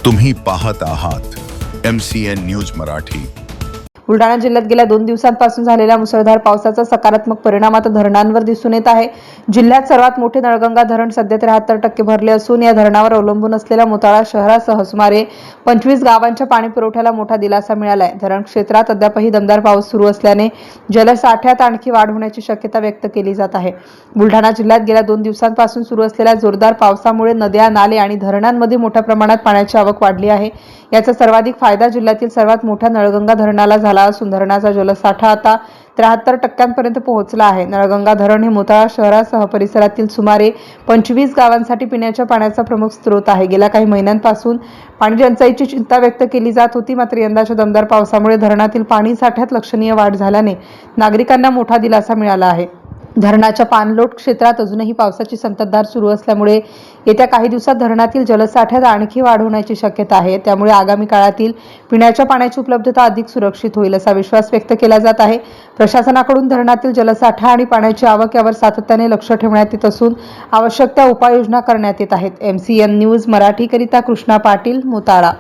तुम्ही पाहत आहात MCN न्यूज मराठी। बुलढाणा जिल्ह्यात गेल्या 2 दिवसांपासून झालेल्या मुसळधार पावसाचा सकारात्मक परिणाम आता धरणांवर दिसून येत आहे। जिल्ह्यात सर्वात मोठे नळगंगा धरण सध्या 73% भरले असून या धरणावर अवलंबून असलेल्या मोताळा शहरासह सुमारे 25 गावांच्या पाणी पुरवठ्याला मोठा दिलासा मिळाला आहे। धरण क्षेत्रात अद्यापही दमदार पाऊस सुरू असल्याने जलसाठ्यात आणखी वाढ होण्याची शक्यता व्यक्त केली जात आहे। बुलढाणा जिल्ह्यात गेल्या 2 दिवसांपासून सुरू असलेल्या जोरदार पावसामुळे नद्या, नाले आणि धरणांमध्ये मोठ्या प्रमाणात पाण्याची आवक वाढली आहे। याचा सर्वाधिक फायदा जिल्ह्यातील सर्वात मोठ्या नळगंगा धरणाला झाला असून धरणाचा जलसाठा आता 73% पोहोचला आहे। नळगंगा धरण हे मोताळा शहरासह परिसरातील सुमारे 25 गावांसाठी पिण्याच्या पाण्याचा प्रमुख स्रोत आहे। गेल्या काही महिन्यांपासून पाणी टंचाईची चिंता व्यक्त केली जात होती, मात्र यंदाच्या दमदार पावसामुळे धरणातील पाणी साठ्यात लक्षणीय वाढ झाल्याने नागरिकांना मोठा दिलासा मिळाला आहे। धरणाच्या पाणलोट क्षेत्रात अजूनही पावसाची संततधार सुरू असल्यामुळे येत्या काही दिवसात धरणातील जलसाठ्यात आणखी वाढ होण्याची शक्यता आहे। त्यामुळे आगामी काळातील पिण्याच्या पाण्याची उपलब्धता अधिक सुरक्षित होईल असा विश्वास व्यक्त केला जात आहे। प्रशासनाकडून धरणातील जलसाठा आणि पाण्याची आवक यावर सातत्याने लक्ष ठेवण्यात येत असून आवश्यक त्या उपाययोजना करण्यात येत आहेत। MCN न्यूज मराठी करिता कृष्णा पाटील, मोताळा।